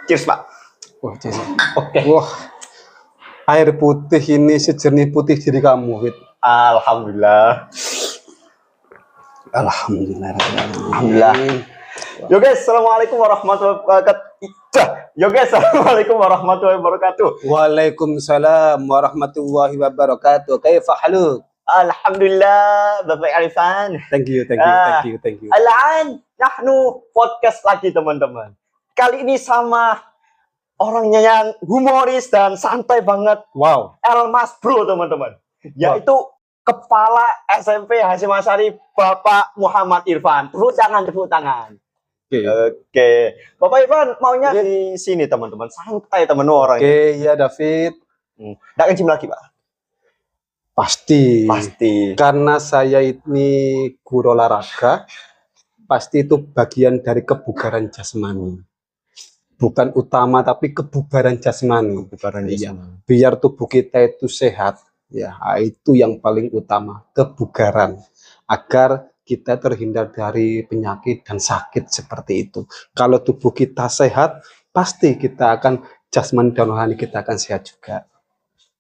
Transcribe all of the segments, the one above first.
Cheers, Pak. Wah, cheers. Oke. Wah, air putih ini sejernih putih diri kamu, Fit. Alhamdulillah. Alhamdulillah. Yo guys, assalamualaikum warahmatullahi wabarakatuh. Yo guys, assalamualaikum warahmatullahi wabarakatuh. Waalaikumsalam warahmatullahi wabarakatuh. Kaifa haluk? Alhamdulillah, Bapak Arifan. Thank you. Alaan, nahnu podcast lagi teman-teman. Kali ini sama orangnya yang humoris dan santai banget. Wow. Elmas Bro teman-teman. Yaitu Kepala SMP Hasyim Asyari Bapak Muhammad Irfan. Tepuk tangan. Oke. Bapak Irfan maunya di sini teman-teman. Santai teman orang. Oke, ya David. Nggak kencing lagi, Pak? Pasti. Karena saya ini guru olahraga, pasti itu bagian dari kebugaran jasmani. Bukan utama, tapi kebugaran jasmani. Iya. Biar tubuh kita itu sehat, ya itu yang paling utama, kebugaran. Agar kita terhindar dari penyakit dan sakit seperti itu. Kalau tubuh kita sehat, pasti kita akan jasmani dan rohani kita akan sehat juga.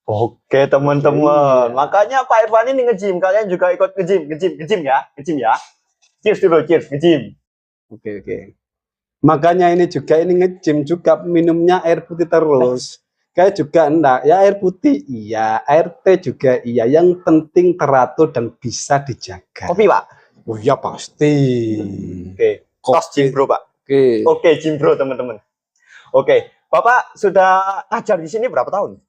Oke teman-teman, makanya Pak Irfan ini nge-gym, kalian juga ikut nge-gym ya. Cheers dulu, nge-gym. Oke. Makanya ini nge-gym juga minumnya air putih terus. Kayak juga enggak, ya air putih iya, air teh juga iya. Yang penting teratur dan bisa dijaga. Kopi, Pak? Oh iya pasti. Oke. Tos gym bro, Pak. Oke, gym bro teman-teman. Oke, Bapak sudah ngajar di sini berapa tahun?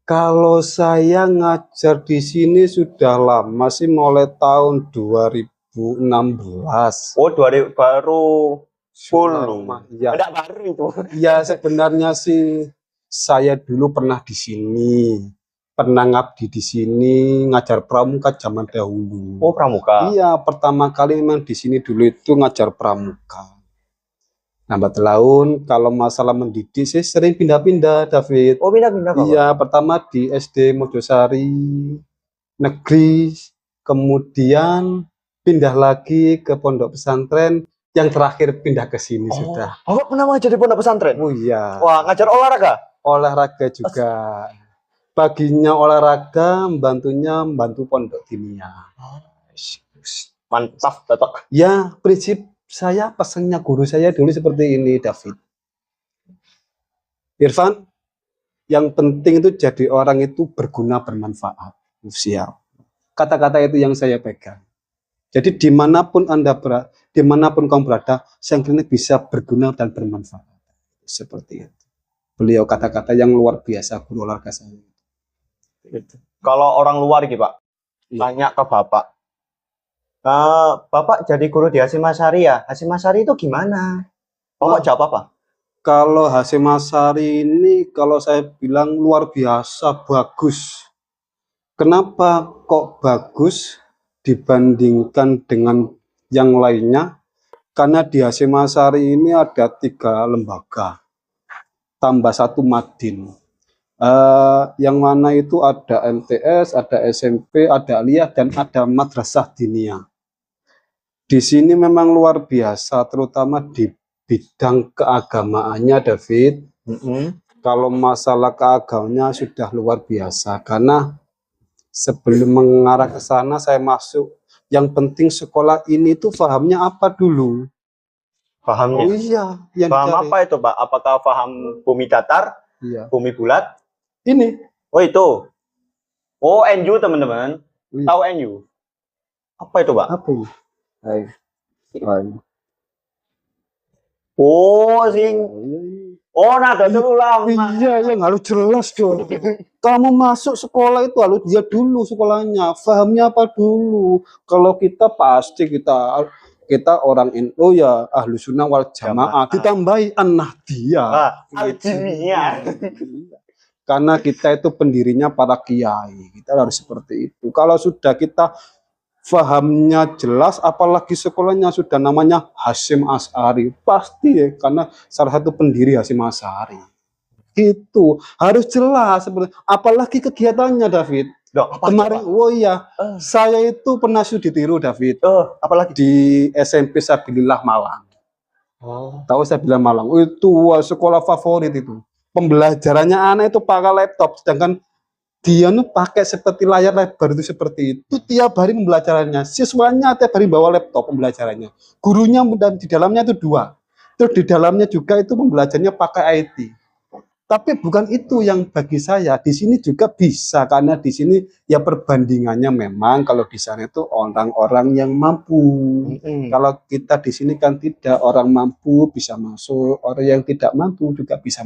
Kalau saya ngajar di sini sudah lama sih, mulai tahun 2016. Oh, baru full. Ya. Enggak baru itu. Ya sebenarnya sih saya dulu pernah di sini, pernah ngabdi di sini, ngajar pramuka zaman dahulu. Oh, pramuka. Iya, pertama kali memang di sini dulu itu ngajar pramuka. Lambat laun kalau masalah mendidik sih sering pindah-pindah, David. Oh, pindah-pindah, Pak? Iya, pertama di SD Mojosari Negeri, kemudian pindah lagi ke pondok pesantren, yang terakhir pindah ke sini sudah. Oh, pernah ngajar di pondok pesantren? Oh iya. Wah, ngajar olahraga? Olahraga juga. Paginya olahraga, membantu pondok kimia. Mantap, Bapak. Ya, prinsip saya, pesannya guru saya dulu seperti ini, David. Irfan, yang penting itu jadi orang itu berguna, bermanfaat. Siap. Kata-kata itu yang saya pegang. Jadi dimanapun kamu berada, saya kira bisa berguna dan bermanfaat. Seperti itu. Beliau kata-kata yang luar biasa, guru olahraga saya. Kalau orang luar gitu, Pak, tanya ke Bapak. Bapak jadi guru di Hasyim Asyari ya? Hasyim Asyari itu gimana? Bapak jawab apa? Kalau Hasyim Asyari ini, kalau saya bilang luar biasa, bagus. Kenapa kok bagus dibandingkan dengan yang lainnya? Karena di Hasyim Asyari ini ada 3 lembaga, tambah 1 madin. Yang mana itu ada MTS, ada SMP, ada aliyah, dan ada madrasah diniyah. Di sini memang luar biasa, terutama di bidang keagamaannya, David. Kalau masalah keagamaannya sudah luar biasa, karena sebelum mengarah ke sana saya masuk, yang penting sekolah ini tuh pahamnya apa dulu? Pahamnya? Oh iya. Paham apa itu, Pak? Apakah paham bumi datar? Iya. Bumi bulat? Ini. Oh itu. Oh NU teman-teman. Iya. Tahu NU? Apa itu, Pak? Apa ini? Hai. Oh nada dulu lama. Iya, yang harus jelas dong. Kamu masuk sekolah itu harus dia dulu sekolahnya, pahamnya apa dulu. Kalau kita pasti kita orang NU ya ahlu sunnah wal jamaah, ditambahi an-nahdiyah. Al-Jiniyah. Karena kita itu pendirinya para kiai, kita harus seperti itu. Kalau sudah kita fahamnya jelas, apalagi sekolahnya sudah namanya Hasyim Asyari, pasti ya, karena salah satu pendiri Hasyim Asyari. Itu harus jelas seperti, apalagi kegiatannya, David. Kemarin, oh iya, saya itu pernah studi tiru, David. Apalagi di SMP Sabilillah Malang. Oh. Tahu saya bilang Malang, itu sekolah favorit itu. Pembelajarannya anak itu pakai laptop, sedangkan dia nu pakai seperti layar lebar itu seperti itu. Tiap hari pembelajarannya, siswanya tiap hari bawa laptop pembelajarannya. Gurunya dan di dalamnya itu 2. Terus di dalamnya juga itu pembelajarannya pakai IT. Tapi bukan itu yang bagi saya. Di sini juga bisa karena di sini ya perbandingannya memang kalau di sana itu orang-orang yang mampu. Kalau kita di sini kan tidak, orang mampu bisa masuk, orang yang tidak mampu juga bisa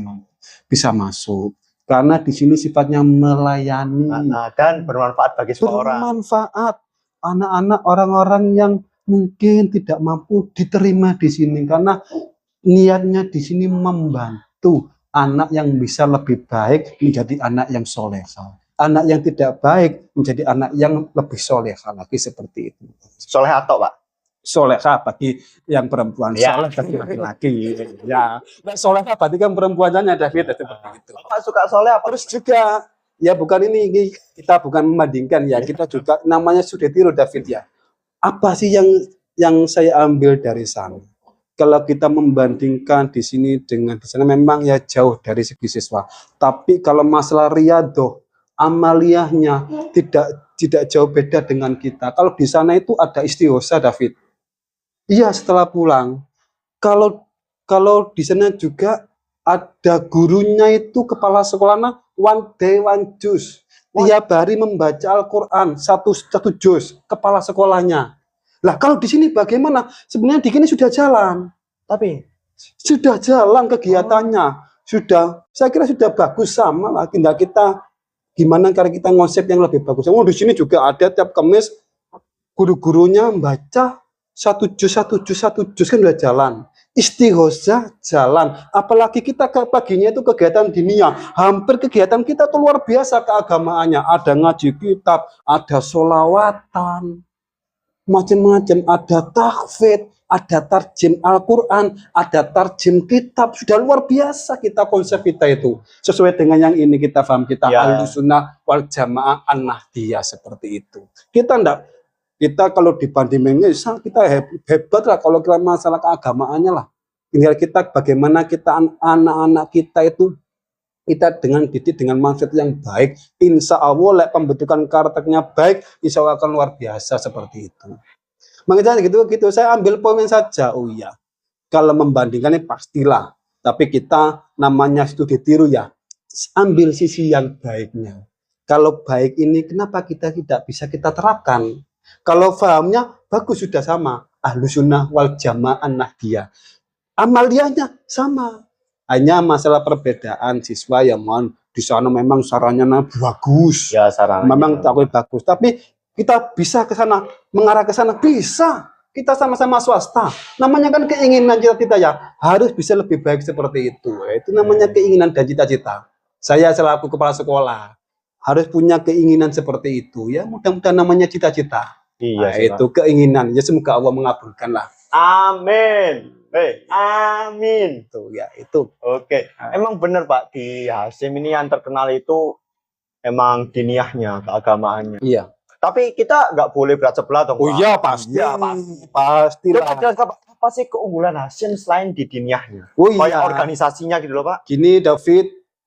masuk. Karena di sini sifatnya melayani Dan bermanfaat bagi semua orang. bermanfaat. Anak-anak orang-orang yang mungkin tidak mampu diterima di sini karena niatnya di sini membantu anak yang bisa lebih baik menjadi anak yang soleha. Anak yang tidak baik menjadi anak yang lebih soleha lagi seperti itu. Soleh atau Pak? Soleha bagi yang perempuan, Ya. soleh bagi laki-laki. Ya, nah, soleha berarti kan perempuannya David seperti itu. Bapak suka soleh apa? Terus juga ya bukan ini kita bukan membandingkan ya, kita juga namanya sudah tiru David ya. Apa sih yang saya ambil dari sana? Kalau kita membandingkan di sini dengan di sana memang ya jauh dari segi siswa. Tapi kalau masalah riadoh, amaliyahnya tidak jauh beda dengan kita. Kalau di sana itu ada istighosa David. Iya, setelah pulang. Kalau di sana juga ada gurunya itu kepala sekolahnya one day one juz. Tiap hari membaca Al-Quran satu juz kepala sekolahnya. Lah kalau di sini bagaimana? Sebenarnya di sini sudah jalan. Tapi Sudah jalan kegiatannya. Saya kira sudah bagus sama lah. Tinggal kita gimana cara kita konsep yang lebih bagus. Oh, di sini juga ada tiap Kamis guru-gurunya membaca satu juz kan udah jalan. Istighosa jalan. Apalagi kita ke paginya itu kegiatan dinia. Hampir kegiatan kita tuh luar biasa keagamaannya. Ada ngaji kitab, ada sholawatan, macam-macam, ada tahfidz, ada tarjim Al-Quran, ada tarjim kitab. Sudah luar biasa kita konsep kita itu. Sesuai dengan yang ini kita paham, kita Ahlussunnah wal Jamaah An-Nahdiyah seperti itu. Kita kalau dibandingnya kita hebat lah kalau kita masalah keagamaannya lah. Tinggal kita bagaimana kita anak-anak kita itu kita dengan didik dengan mindset yang baik, insya Allah pembentukan karakternya baik, insya Allah akan luar biasa seperti itu. Makanya gitu saya ambil poin saja. Oh iya, kalau membandingkannya pastilah, tapi kita namanya studi tiru ya, ambil sisi yang baiknya. Kalau baik ini kenapa kita tidak bisa kita terapkan? Kalau fahamnya bagus sudah sama, Ahlussunnah wal Jamaah An-Nahdiyah. Amaliyahnya sama. Hanya masalah perbedaan siswa yang mohon di sana memang sarannya bagus. Ya, sarannya memang takut bagus, tapi kita bisa ke sana, mengarah ke sana bisa. Kita sama-sama swasta. Namanya kan keinginan cita-cita ya, harus bisa lebih baik seperti itu. Itu namanya keinginan dan cita-cita. Saya selaku kepala sekolah harus punya keinginan seperti itu. Ya, mudah-mudahan namanya cita-cita. Iya, itu keinginan. Ya semoga Allah mengabulkan lah. Amin. Amin. Tuh ya itu. Oke. Emang benar Pak, di Hasyim ini yang terkenal itu emang diniyahnya, keagamaannya. Iya. Tapi kita nggak boleh berat sebelah dong Pak. Oh iya pasti. Iya pasti. Pastilah. Apa sih keunggulan Hasyim selain di diniyahnya? Oh iya. Kayak organisasinya gitu loh Pak. Gini David,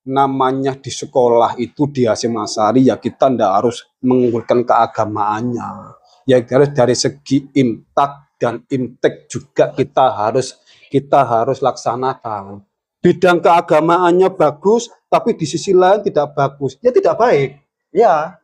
namanya di sekolah itu di Hasyim Asy'ari ya kita ndak harus mengunggulkan keagamaannya. Ya harus dari segi imtak dan imtek juga kita harus laksanakan. Bidang keagamaannya bagus, tapi di sisi lain tidak bagus. Ya tidak baik. Ya.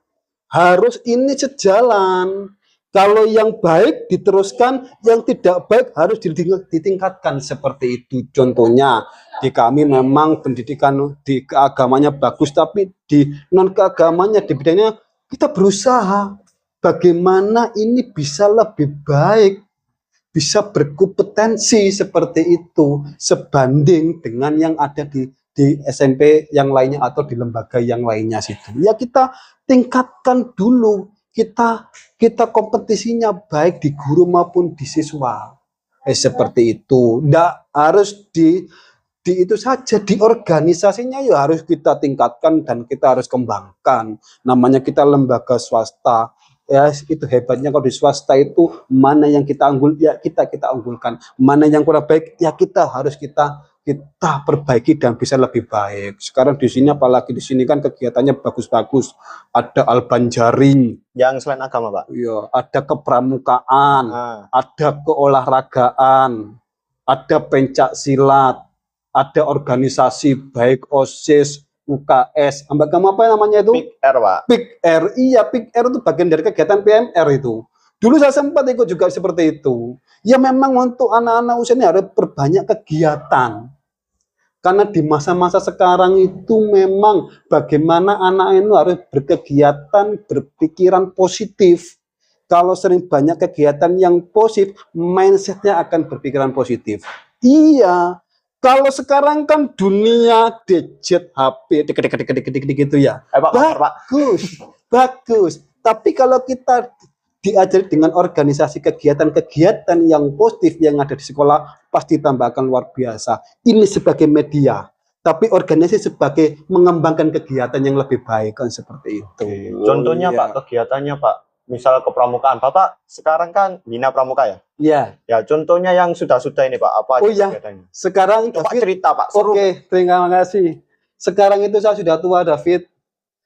Harus ini sejalan. Kalau yang baik diteruskan, yang tidak baik harus ditingkatkan seperti itu. Contohnya di kami memang pendidikan di keagamanya bagus, tapi di non keagamanya di bidangnya kita berusaha bagaimana ini bisa lebih baik, bisa berkompetensi seperti itu sebanding dengan yang ada di SMP yang lainnya atau di lembaga yang lainnya situ. Ya kita tingkatkan dulu, kita kompetisinya baik di guru maupun di siswa. Seperti itu. Nggak harus di itu saja, di organisasinya ya harus kita tingkatkan dan kita harus kembangkan. Namanya kita lembaga swasta. Ya itu hebatnya kalau di swasta itu, mana yang kita unggul ya kita unggulkan, mana yang kurang baik ya kita perbaiki dan bisa lebih baik. Sekarang di sini apalagi di sini kan kegiatannya bagus-bagus, ada albanjari, Yang selain agama, Pak. ya, ada kepramukaan, Nah, ada keolahragaan, ada pencak silat, ada organisasi baik OSIS, UKS, ambak kamu apa namanya itu? Big R, Pak. PIK R, iya PIK R itu bagian dari kegiatan PMR itu. Dulu saya sempat ikut juga seperti itu. Ya memang untuk anak-anak usia ini harus berbanyak kegiatan. Karena di masa-masa sekarang itu memang bagaimana anak itu harus berkegiatan, berpikiran positif. Kalau sering banyak kegiatan yang positif, mindsetnya akan berpikiran positif. Iya, kalau sekarang kan dunia gadget, HP, dek gitu ya. Pak, Pak. Bagus, bagus. Tapi kalau kita diajari dengan organisasi kegiatan-kegiatan yang positif yang ada di sekolah, pasti tambah akan luar biasa. Ini sebagai media, tapi organisasi sebagai mengembangkan kegiatan yang lebih baik kan seperti itu. Contohnya, Iya. Pak, kegiatannya, Pak. Misal kepramukaan, Bapak sekarang kan bina pramuka ya? Iya. Ya, contohnya yang sudah-sudah ini, Pak, apa aja Oh iya, kegiatannya? sekarang Coba David, cerita, Pak, seru. oke, terima kasih. Sekarang itu saya sudah tua, David.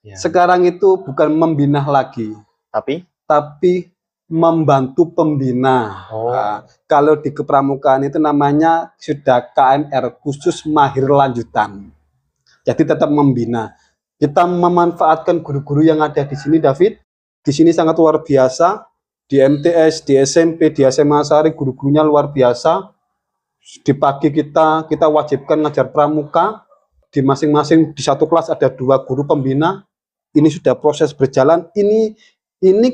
Ya. Sekarang itu bukan membina lagi, tapi membantu pembina. Oh. Nah, kalau di kepramukaan itu namanya sudah KMR, khusus mahir lanjutan. Jadi tetap membina. Kita memanfaatkan guru-guru yang ada di sini, David. Di sini sangat luar biasa. Di MTS, di SMP, di SMA Sari, guru-gurunya luar biasa. Di pagi kita wajibkan ngajar pramuka. Di masing-masing di satu kelas ada 2 guru pembina. Ini sudah proses berjalan. Ini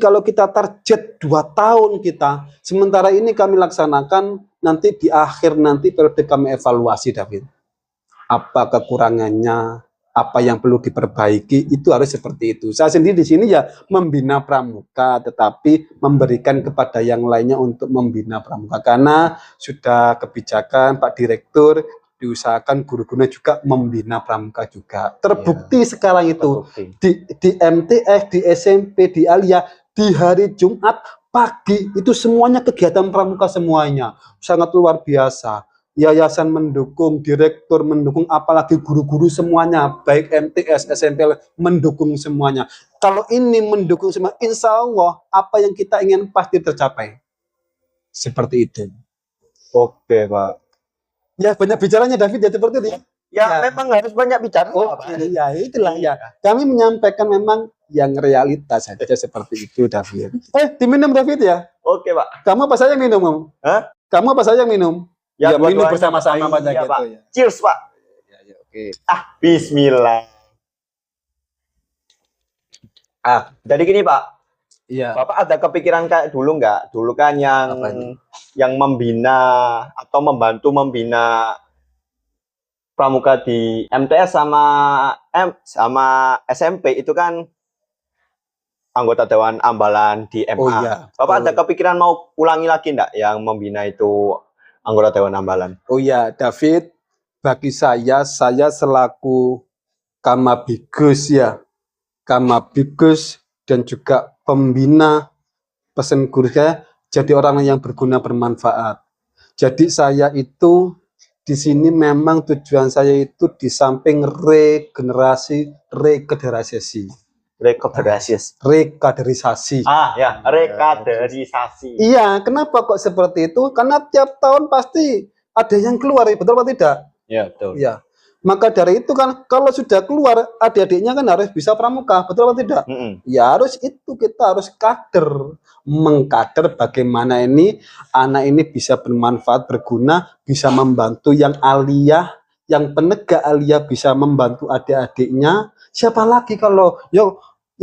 kalau kita target 2 tahun kita, sementara ini kami laksanakan, nanti di akhir nanti periode kami evaluasi, David. Apa kekurangannya, apa yang perlu diperbaiki, itu harus seperti itu. Saya sendiri di sini ya membina pramuka, tetapi memberikan kepada yang lainnya untuk membina pramuka. Karena sudah kebijakan Pak Direktur, diusahakan guru-gurunya juga membina pramuka juga. Terbukti sekarang itu di MTS, di SMP, di Alia, di hari Jumat pagi itu semuanya kegiatan pramuka semuanya. Sangat luar biasa. Yayasan mendukung, direktur mendukung, apalagi guru-guru semuanya, baik MTS, SMP mendukung semuanya. Kalau ini mendukung semua, insya Allah apa yang kita ingin pasti tercapai. Seperti itu. Oke, Pak. Ya banyak bicaranya David ya seperti itu ya. Ya, memang harus banyak bicara. Oh, ya itulah ya. Kami menyampaikan memang yang realitas saja seperti itu, David. Diminum David ya? Oke, Pak. Kamu apa saja minum? Hah? Kamu apa saja minum? Ya minum bersama-sama Pak. gitu Pak. ya. Cheers, Pak. Oke. Bismillah. Jadi gini, Pak. Iya. Bapak ada kepikiran kayak dulu nggak? Dulu kan yang membina atau membantu membina pramuka di MTS sama SMP itu kan anggota Dewan Ambalan di MA. Oh, iya. Bapak ada kepikiran mau ulangi lagi enggak yang membina itu anggota Dewan Ambalan? Oh ya, David, bagi saya selaku Kamabigus ya, Kamabigus dan juga pembina pesan guru saya, jadi orang yang berguna bermanfaat. Jadi saya itu di sini memang tujuan saya itu di samping rekaderisasi. Rekaderisasi. Iya, kenapa kok seperti itu? Karena tiap tahun pasti ada yang keluar, betul atau tidak? Ya, betul. Iya. Maka dari itu kan kalau sudah keluar adik-adiknya kan harus bisa pramuka, betul atau tidak? Ya harus itu, kita harus mengkader bagaimana ini anak ini bisa bermanfaat, berguna, bisa membantu yang aliyah, yang penegak aliyah bisa membantu adik-adiknya. Siapa lagi kalau ya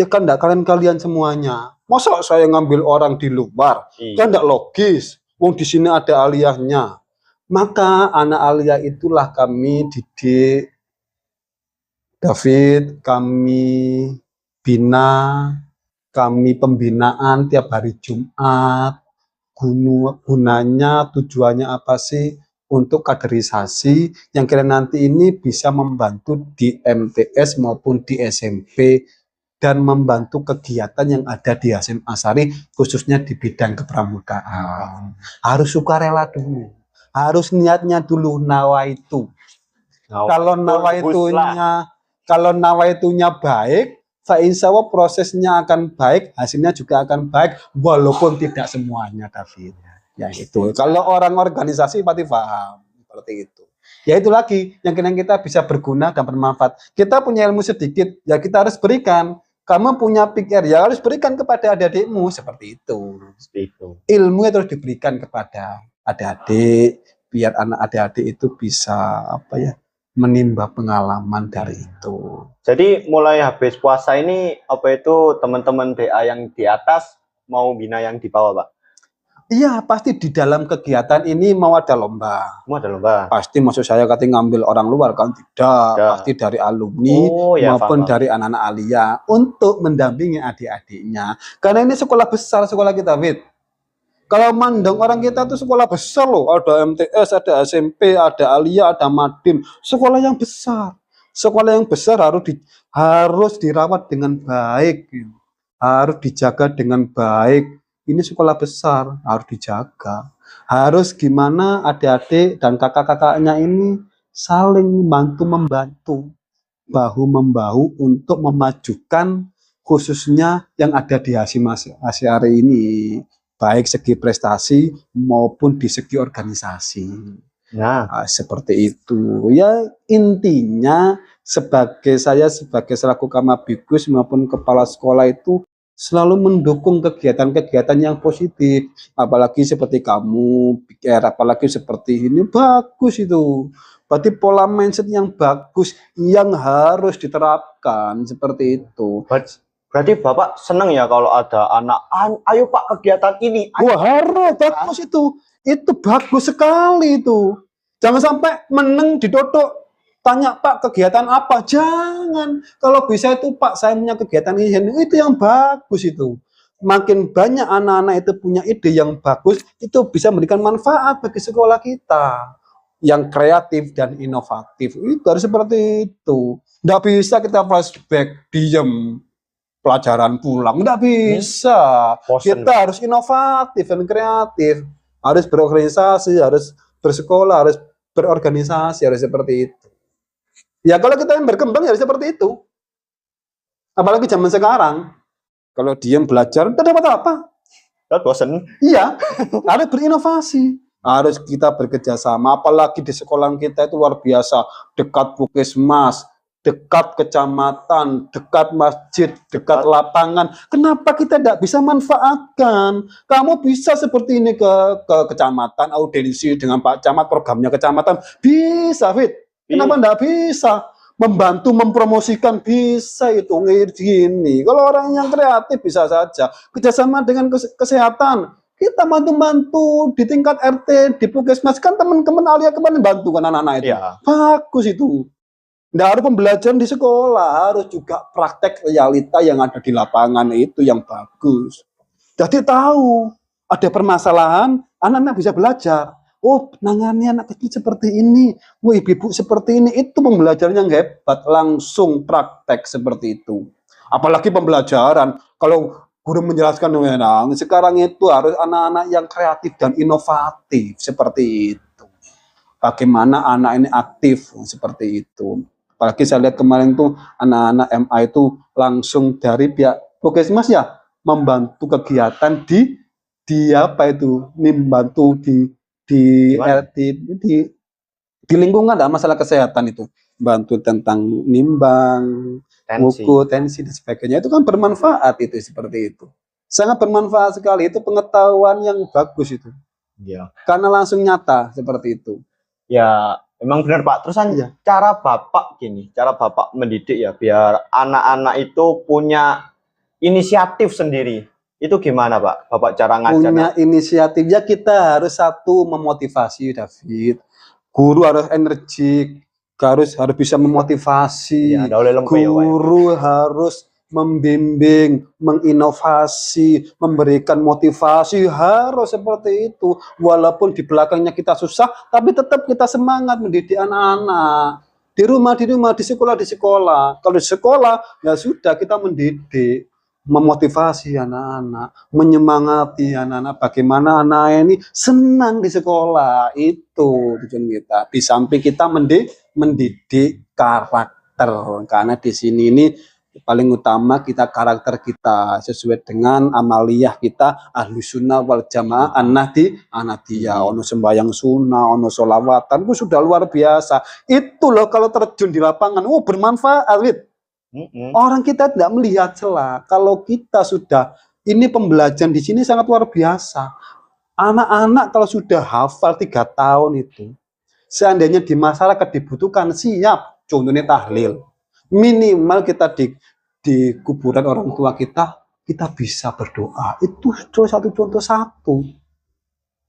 kan enggak kalian semuanya. Masa saya ngambil orang di luar? Kan enggak logis. Wong di sini ada aliyahnya. Maka anak aliyah itulah kami didik, David, kami bina, kami pembinaan tiap hari Jumat. Gunanya, tujuannya apa sih? Untuk kaderisasi yang kira nanti ini bisa membantu di MTS maupun di SMP dan membantu kegiatan yang ada di Hasyim Asy'ari khususnya di bidang kepramukaan. Harus sukarela dulu. Harus niatnya dulu nawaitu. Kalau nawaitunya baik, fa insya Allah prosesnya akan baik, hasilnya juga akan baik walaupun tidak semuanya, David. Ya itu. Kalau orang organisasi pasti paham seperti itu. Ya itu lagi yang kita bisa berguna dan bermanfaat. Kita punya ilmu sedikit, ya kita harus berikan. Kamu punya pikir, ya harus berikan kepada adik-adikmu seperti itu. Ilmu itu harus diberikan kepada adik-adik biar anak adik-adik itu bisa menimba pengalaman dari itu. Jadi mulai habis puasa ini teman-teman BA yang di atas mau bina yang di bawah, Pak? Iya, pasti di dalam kegiatan ini mau ada lomba. Mau ada lomba. Pasti maksud saya katanya ngambil orang luar kan tidak, pasti dari alumni maupun dari anak-anak alia untuk mendampingi adik-adiknya. Karena ini sekolah besar sekolah kita, Fit. Kalau mandang orang kita tuh sekolah besar loh, ada MTS, ada SMP, ada alia, ada Madin, sekolah yang besar. Sekolah yang besar harus dirawat dengan baik, harus dijaga dengan baik. Ini sekolah besar, harus dijaga. Harus gimana adik-adik dan kakak-kakaknya ini saling membantu, bahu-membahu untuk memajukan khususnya yang ada di Hasyim Asy'ari ini, baik segi prestasi maupun di segi organisasi. Nah, seperti itu. Ya intinya saya sebagai selaku Kamabikus maupun kepala sekolah itu selalu mendukung kegiatan-kegiatan yang positif, apalagi seperti kamu, apalagi seperti ini, bagus itu. Berarti pola mindset yang bagus yang harus diterapkan seperti itu. Berarti Bapak senang ya kalau ada anak, ayo Pak kegiatan ini. Wah, harus bagus itu bagus sekali itu. Jangan sampai meneng didodok. Tanya Pak kegiatan apa? Jangan. Kalau bisa itu Pak saya punya kegiatan ini, itu yang bagus itu. Makin banyak anak-anak itu punya ide yang bagus, itu bisa memberikan manfaat bagi sekolah kita. Yang kreatif dan inovatif, itu harus seperti itu. Nggak bisa kita flashback, diem, pelajaran pulang. Nggak bisa. Kita harus inovatif dan kreatif. Harus berorganisasi, harus bersekolah, harus berorganisasi, harus seperti itu. Ya kalau kita yang berkembang ya seperti itu. Apalagi zaman sekarang. Kalau diam belajar, tidak dapat apa. Bosan. Iya, harus berinovasi. Harus kita bekerja sama. Apalagi di sekolah kita itu luar biasa. Dekat puskesmas, dekat kecamatan, dekat masjid, dekat lapangan. Kenapa kita tidak bisa manfaatkan? Kamu bisa seperti ini ke kecamatan, audiensi dengan Pak Camat, programnya kecamatan. Bisa, Fit. Kenapa enggak bisa? Membantu mempromosikan bisa itu gini. Kalau orang yang kreatif bisa saja. Kerjasama dengan kesehatan. Kita bantu-bantu di tingkat RT, di puskesmas kan teman-teman alia kemarin bantu kan anak-anak itu. Ya. Bagus itu. Nggak harus pembelajaran di sekolah, harus juga praktek realita yang ada di lapangan itu yang bagus. Jadi tahu ada permasalahan, anak-anak bisa belajar. Oh, penanganannya anak kecil seperti ini. Oh, ibu-ibu seperti ini. Itu pembelajaran yang hebat. Langsung praktek seperti itu. Apalagi pembelajaran. Kalau guru menjelaskan, sekarang itu harus anak-anak yang kreatif dan inovatif. Seperti itu. Bagaimana anak ini aktif. Seperti itu. Apalagi saya lihat kemarin tuh anak-anak MA itu langsung dari pihak puskesmas ya. Membantu kegiatan membantu di lingkungan ada masalah kesehatan itu, bantu tentang nimbang, tensi dan sebagainya, itu kan bermanfaat itu seperti itu, sangat bermanfaat sekali, itu pengetahuan yang bagus itu, ya. Karena langsung nyata seperti itu. Ya, memang benar Pak. Terus cara Bapak mendidik ya biar anak-anak itu punya inisiatif sendiri. Itu gimana Pak? Bapak cara ngajar? Punya inisiatif ya, kita harus satu memotivasi David. Guru harus energik, harus bisa memotivasi. Ya, guru harus membimbing, menginovasi, memberikan motivasi, harus seperti itu. Walaupun di belakangnya kita susah, tapi tetap kita semangat mendidik anak-anak. Di rumah, di sekolah. Kalau di sekolah, ya sudah kita mendidik, memotivasi anak-anak, menyemangati anak-anak, bagaimana anak ini senang di sekolah. Itu tujuan kita. Di samping kita mendidik karakter, karena di sini ini paling utama kita karakter kita sesuai dengan amaliyah kita ahlu sunnah wal jamaah anadiyah, ono sembahyang sunnah, ono solawatan, itu sudah luar biasa. Itu loh kalau terjun di lapangan, bermanfaat, Wid. Orang kita tidak melihat celah. Kalau kita sudah, ini pembelajaran di sini sangat luar biasa. Anak-anak kalau sudah hafal 3 tahun itu, seandainya di masyarakat dibutuhkan, siap. Contohnya tahlil. Minimal kita di kuburan orang tua kita bisa berdoa. Itu satu contoh satu.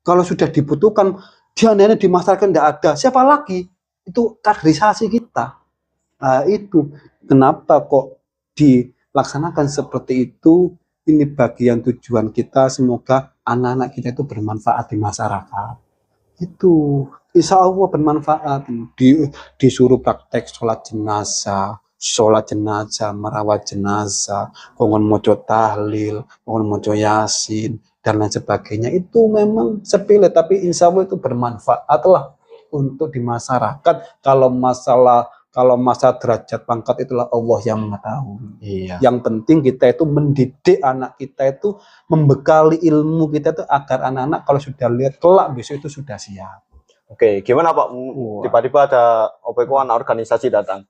Kalau sudah dibutuhkan, di masyarakat tidak ada, siapa lagi? Itu kaderisasi kita. Nah, itu kenapa kok dilaksanakan seperti itu? Ini bagian tujuan kita, semoga anak-anak kita itu bermanfaat di masyarakat. Itu insya Allah bermanfaat. Disuruh praktek sholat jenazah, merawat jenazah, kongon mojo tahlil, kongon mojo yasin, dan lain sebagainya. Itu memang sepele, tapi insya Allah itu bermanfaat lah untuk di masyarakat. Kalau masalah derajat pangkat, itulah Allah yang mengetahui. Iya. Yang penting kita itu mendidik anak kita itu, membekali ilmu kita itu agar anak-anak kalau sudah lihat kelak besok itu sudah siap. Oke, gimana Pak? Tiba-tiba ada organisasi datang.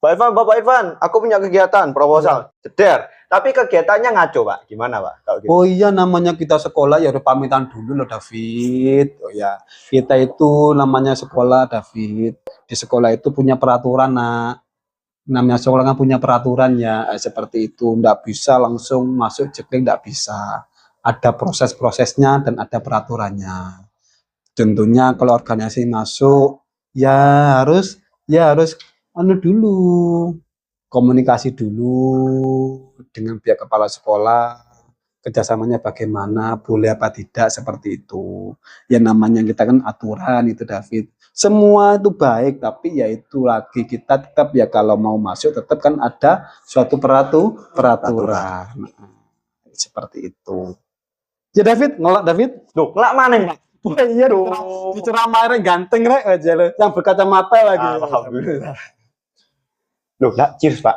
Bapak Irfan, aku punya kegiatan proposal, jeder. Tapi kegiatannya ngaco, Pak. Gimana, Pak? Kalau gitu? Oh iya, namanya kita sekolah ya udah pamitan dulu loh, David. Oh ya, kita itu namanya sekolah, David. Di sekolah itu punya peraturan, nak. Namanya sekolah kan punya peraturan ya, seperti itu. Nggak bisa langsung masuk jeklek, nggak bisa. Ada proses-prosesnya dan ada peraturannya. Tentunya kalau organisasi masuk, ya harus dulu, komunikasi dulu dengan pihak kepala sekolah, kerjasamanya bagaimana, boleh apa tidak, seperti itu. Ya namanya kita kan aturan itu, David. Semua itu baik, tapi ya itu lagi kita tetap ya kalau mau masuk tetap kan ada suatu peraturan. Seperti itu. Ya David, ngelak David. Loh, ngelak mana Pak? Iya dong. Diceramain ganteng rek aja lo, yang berkacamata lagi. Alhamdulillah. Loh, enggak, cheers, Pak.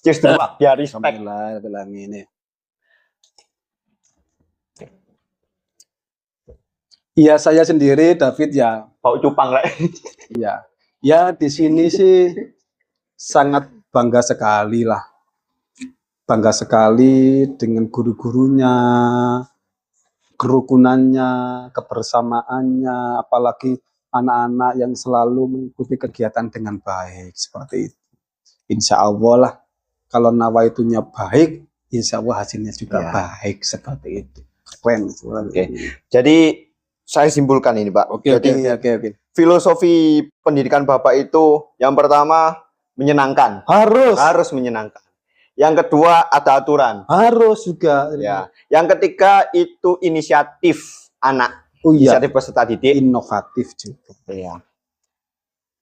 Cheers dulu, Pak. Biar respect. Alhamdulillah, bilang ini. Iya, saya sendiri, David ya. Bau cupang, Rek. Iya. Ya, di sini sih sangat bangga sekali lah. Bangga sekali dengan guru-gurunya, kerukunannya, kebersamaannya, apalagi anak-anak yang selalu mengikuti kegiatan dengan baik, seperti itu. Insya Allah lah, kalau nawaitunya baik, insya Allah hasilnya juga baik, seperti itu. Keren. Oke. Jadi saya simpulkan ini, Pak. Oke. Filosofi pendidikan Bapak itu yang pertama menyenangkan. Harus menyenangkan. Yang kedua ada aturan. Harus juga. Ya. Yang ketiga itu inisiatif anak. Inisiatif peserta didik. Inovatif juga. Ya.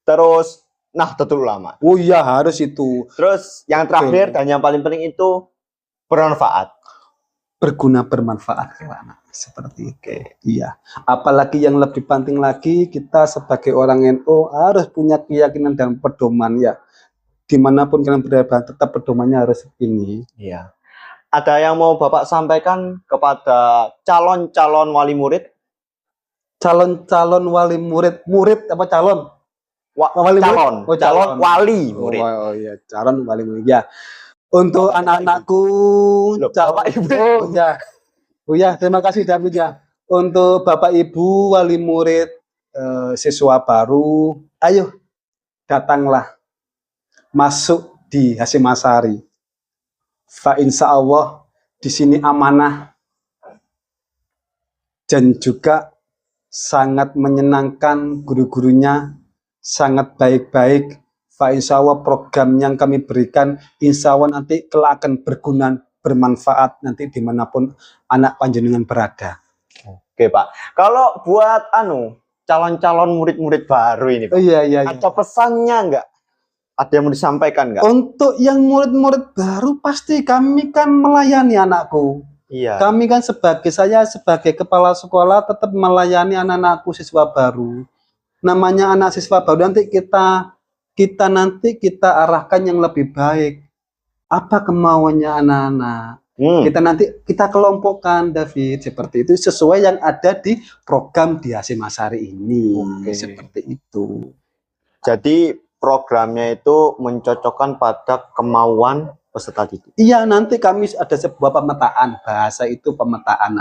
Terus Nahdlatul Ulama. Oh iya, harus itu. Terus yang terakhir dan yang paling penting itu bermanfaat. Berguna, bermanfaat ke anak. Seperti itu. Iya. Apalagi yang lebih penting lagi, kita sebagai orang NU harus punya keyakinan dan pedoman ya. Dimanapun kalian berada, tetap pedomannya harus ini. Iya. Ada yang mau Bapak sampaikan kepada calon-calon wali murid? Calon-calon wali murid. Murid apa calon? Wali calon. Murid? Calon wali murid. Oh iya, calon wali murid. Ya. Untuk anak-anakku, Bapak Ibu. Oh ya, terima kasih David ya. Untuk Bapak Ibu wali murid, siswa baru, ayo datanglah masuk di Hasyim Asy'ari. Fa insya Allah di sini amanah dan juga sangat menyenangkan, guru-gurunya sangat baik-baik. Fa insya Allah program yang kami berikan insya Allah nanti kelak akan berguna, bermanfaat nanti dimanapun anak panjenengan berada. Oke Pak, kalau buat calon-calon murid-murid baru ini, Pak. Iya. Ada pesannya nggak? Ada yang mau disampaikan nggak? Untuk yang murid-murid baru pasti kami kan melayani anakku. Iya. Kami kan saya sebagai kepala sekolah tetap melayani anak-anakku siswa baru. Namanya anak siswa baru nanti kita arahkan yang lebih baik. Apa kemauannya anak-anak? Kita kelompokkan, David, seperti itu sesuai yang ada di program di Hasyim Asy'ari ini. Seperti itu. Jadi programnya itu mencocokkan pada kemauan peserta didik. Iya, nanti kami ada sebuah pemetaan, bahasa itu pemetaan.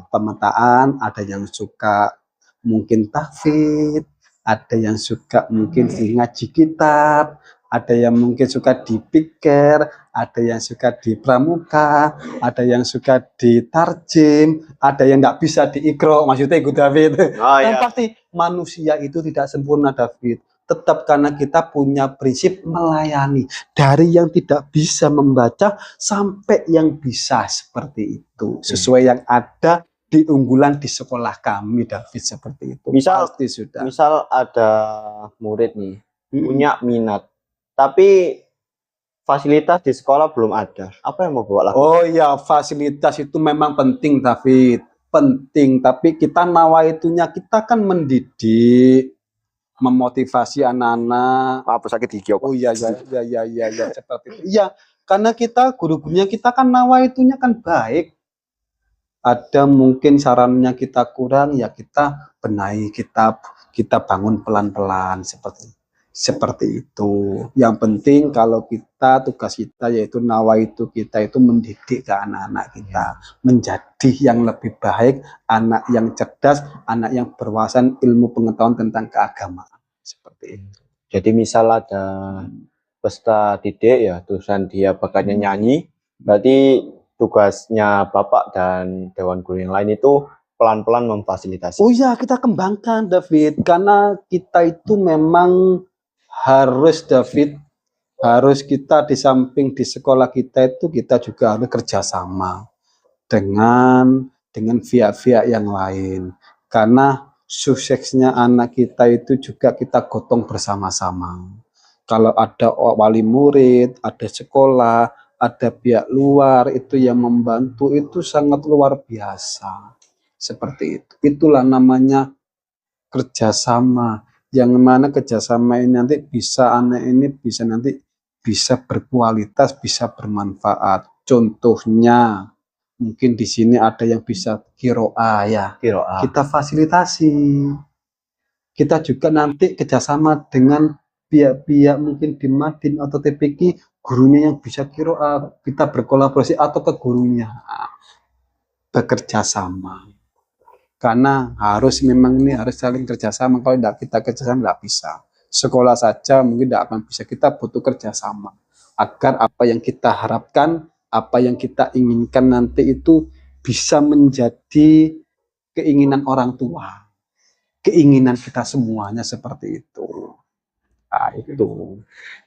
Pemetaan, ada yang suka mungkin tahfidz, ada yang suka mungkin ngaji kitab, ada yang mungkin suka dipikir, ada yang suka di pramuka, ada yang suka di tarjim, ada yang nggak bisa di ikro, maksudnya itu David. Yang pasti manusia itu tidak sempurna, David. Tetap karena kita punya prinsip melayani dari yang tidak bisa membaca sampai yang bisa, seperti itu. Sesuai yang ada di unggulan di sekolah kami, David, seperti itu. Misal ada murid nih punya minat, tapi fasilitas di sekolah belum ada. Apa yang mau bawa lagi? Oh iya, fasilitas itu memang penting, David. Penting, tapi kita nawaitunya kita kan mendidik, memotivasi anak-anak. Apa sakit gigi? Oh iya, seperti itu. Iya, karena kita guru-gurunya kita kan nawaitunya kan baik. Ada mungkin sarannya kita kurang, ya kita benahi, kita bangun pelan-pelan seperti itu. Yang penting kalau tugas kita yaitu nawaitu kita itu mendidik ke anak-anak kita menjadi yang lebih baik, anak yang cerdas, anak yang berwawasan ilmu pengetahuan tentang keagamaan, seperti itu. Jadi misal ada peserta didik ya, terusan dia bakatnya nyanyi, berarti tugasnya Bapak dan Dewan Guru yang lain itu pelan-pelan memfasilitasi. Oh iya, kita kembangkan, David, karena kita itu memang harus, David, harus kita di samping di sekolah kita itu kita juga harus kerjasama dengan pihak-pihak yang lain, karena suksesnya anak kita itu juga kita gotong bersama-sama. Kalau ada wali murid, ada sekolah, ada pihak luar itu yang membantu, itu sangat luar biasa. Seperti itu. Itulah namanya kerjasama. Yang mana kerjasama ini nanti bisa anak ini bisa berkualitas, bisa bermanfaat. Contohnya mungkin di sini ada yang bisa kiroah ya. Kita fasilitasi. Kita juga nanti kerjasama dengan pihak-pihak mungkin di Madin atau TPQ, gurunya yang bisa kiroah, kita berkolaborasi atau ke gurunya bekerja sama. Karena memang ini harus saling kerjasama. Kalau tidak kita kerjasama tidak bisa. Sekolah saja mungkin tidak akan bisa. Kita butuh kerjasama agar apa yang kita harapkan, apa yang kita inginkan nanti itu bisa menjadi keinginan orang tua, keinginan kita semuanya, seperti itu. Nah, itu.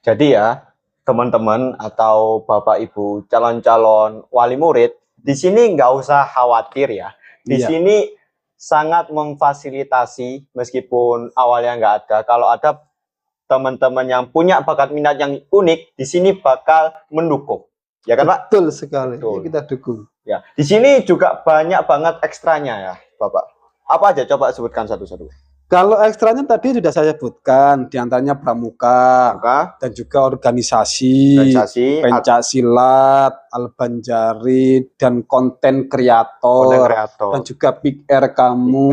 Jadi ya teman-teman atau Bapak Ibu calon-calon wali murid, di sini nggak usah khawatir ya. Di sini sangat memfasilitasi meskipun awalnya nggak ada. Kalau ada teman-teman yang punya bakat minat yang unik, di sini bakal mendukung. Ya kan, Pak? Betul sekali. Betul. Kita dukung. Ya, di sini juga banyak banget ekstranya ya, Bapak. Apa aja? Coba sebutkan satu-satu. Kalau ekstranya tadi sudah saya sebutkan, diantaranya pramuka, dan juga organisasi, pencaksilat, albanjari, dan konten kreator, dan juga Big Air kamu.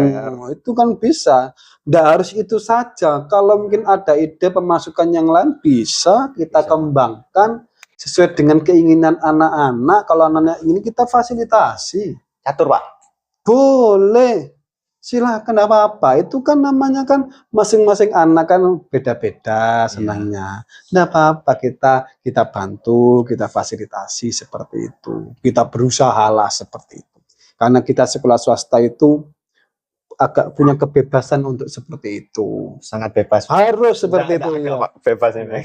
Itu kan bisa. Tidak harus itu saja. Kalau mungkin ada ide pemasukan yang lain, bisa kita kembangkan sesuai dengan keinginan anak-anak. Kalau anak-anak ini kita fasilitasi. Catur, Pak? Boleh. Silahkan, apa-apa. Itu kan namanya kan masing-masing anak kan beda-beda senangnya. Tidak apa-apa, kita bantu, kita fasilitasi seperti itu. Kita berusaha lah seperti itu. Karena kita sekolah swasta itu agak punya kebebasan untuk seperti itu. Sangat bebas. Harus seperti itu. Bebas ini.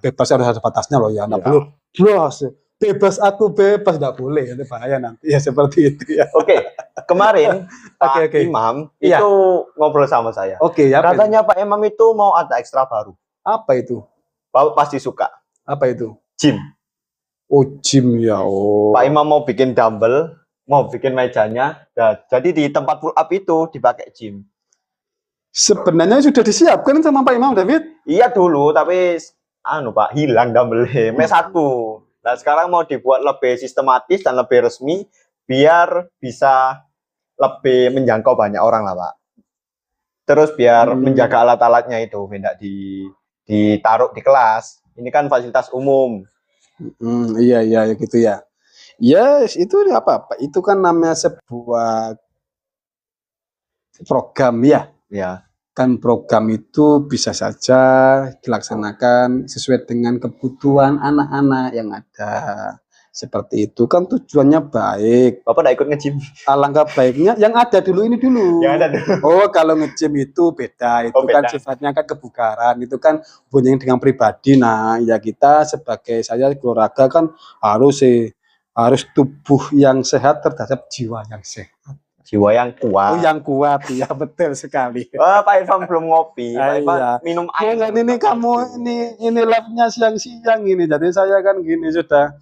Bebas harus ada batasnya loh ya. Nggak perlu bebas. bebas aku bebas, nggak boleh, itu bahaya nanti ya seperti itu ya. Oke, kemarin Pak Oke. Imam Iya. itu ngobrol sama saya. Oke, apa itu? Katanya Pak Imam itu mau ada ekstra baru. Apa itu? Bapak pasti suka. Apa itu? Gym. Oh, gym ya. Oh. Pak Imam mau bikin dumbbell, mau bikin mejanya. Nah, jadi di tempat pull up itu dipakai gym. Sebenarnya sudah disiapkan sama Pak Imam David. Iya dulu, tapi Pak hilang dumbbellnya. satu. Nah sekarang mau dibuat lebih sistematis dan lebih resmi, biar bisa lebih menjangkau banyak orang lah Pak. Terus biar menjaga alat-alatnya itu tidak ditaruh di kelas. Ini kan fasilitas umum. Iya gitu ya. Yes, itu apa? Itu kan namanya sebuah program ya. Ya. Kan program itu bisa saja dilaksanakan sesuai dengan kebutuhan anak-anak yang ada. Seperti itu kan tujuannya baik. Bapak tidak ikut nge-gym? Alangkah baiknya yang ada dulu ini dulu. Yang ada dulu. Oh, kalau nge-gym itu beda. Itu kan sifatnya kan kebugaran. Itu kan hubungannya dengan pribadi. Nah, ya kita sebagai saya keluarga kan harus tubuh yang sehat terhadap jiwa yang sehat. Jiwa yang kuat. Oh, yang kuat, ya betul sekali. Oh, Pak Irfan belum ngopi. Pak Irfan Iya. minum air. Nah, ini kamu ini live-nya siang-siang ini. Jadi saya kan gini sudah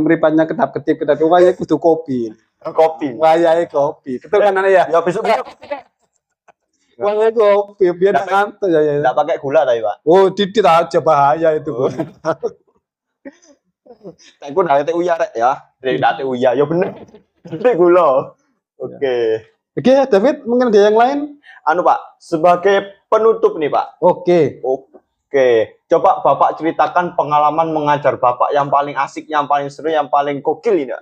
meripatnya kedap-kedip wayai kudu kopi. Kopi. Wayai kopi. Betul kan ya? Ya besok. Wayai kopi biar ngantuk ya. Enggak pakai gula tadi, Pak. Oh, dikit aja bahaya itu. Aku dari uya rek ya. Dari uya ya bener. Dari gula. Oke. Oke, David, mungkin ada yang lain? Pak, sebagai penutup nih, Pak. Oke. Coba Bapak ceritakan pengalaman mengajar Bapak yang paling asik, yang paling seru, yang paling gokil ini.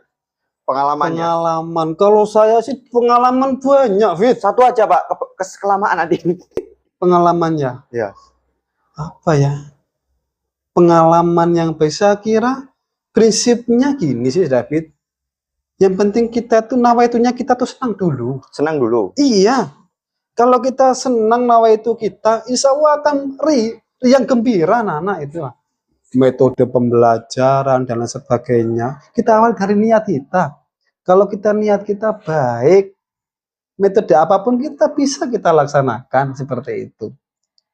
Pengalamannya. Pengalaman. Kalau saya sih pengalaman banyak, Fit. Satu aja, Pak. Kelamaan nanti. Pengalamannya. Ya. Apa ya? Pengalaman yang bisa kira prinsipnya gini sih, David. Yang penting kita tuh nawaitunya kita tuh senang dulu. Senang dulu. Iya. Kalau kita senang nawaitu kita, insya Allah akan yang gembira anak-anak itu. Metode pembelajaran dan lain sebagainya. Kita awal dari niat kita. Kalau kita niat kita baik, metode apapun kita bisa kita laksanakan seperti itu.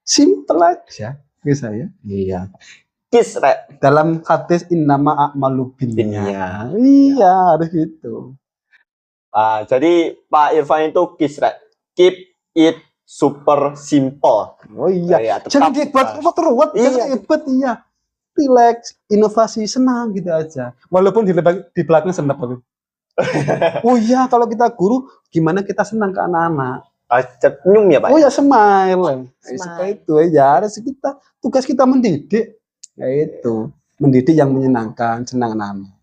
Simple aja, bisa ya. Iya. Kis rek. Dalam hadis innama a'malu binniyat. Iya, harus gitu. Jadi Pak Irfan itu kis rek. Keep it super simple. Oh iya. Jangan dibuat ruwet, jangan ribet, iya. Relax, inovasi, senang gitu aja. Walaupun di belakang senang. Oh iya, kalau kita guru, gimana kita senang ke anak-anak? Senyum ya Pak? Oh ya, smile. Seperti itu ya, harus kita, tugas kita mendidik. Yaitu mendidik yang menyenangkan, senang anak-anak.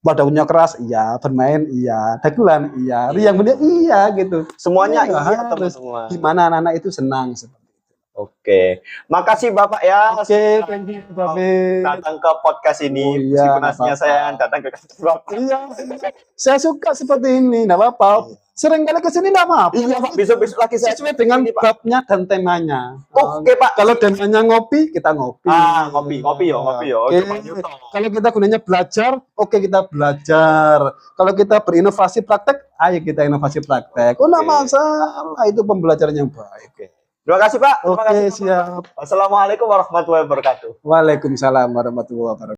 Wadahnya keras, iya. Bermain, iya. Dagelan, iya. Riang bener, iya gitu. Semuanya iya teman-teman. Gimana anak-anak itu senang seperti itu. Oke, makasih Bapak ya. Oke, thank you Bapak. Datang ke podcast ini. Meskipun aslinya saya datang ke Bapak. Iya, saya suka seperti ini, enggak apa-apa. Sering kali ke sini enggak apa-apa. Iya Pak, besok-besok lagi saya sesuai dengan babnya dan temanya. Oke Pak. Kalau temanya ngopi, kita ngopi. Ngopi yo. Oke. Kalau kita gunanya belajar, oke kita belajar. Kalau kita berinovasi praktek, ayo kita inovasi praktek. Oh, enggak masalah, itu pembelajaran yang baik. Terima kasih Pak. Oke, siap. Assalamualaikum warahmatullahi wabarakatuh. Waalaikumsalam warahmatullahi wabarakatuh.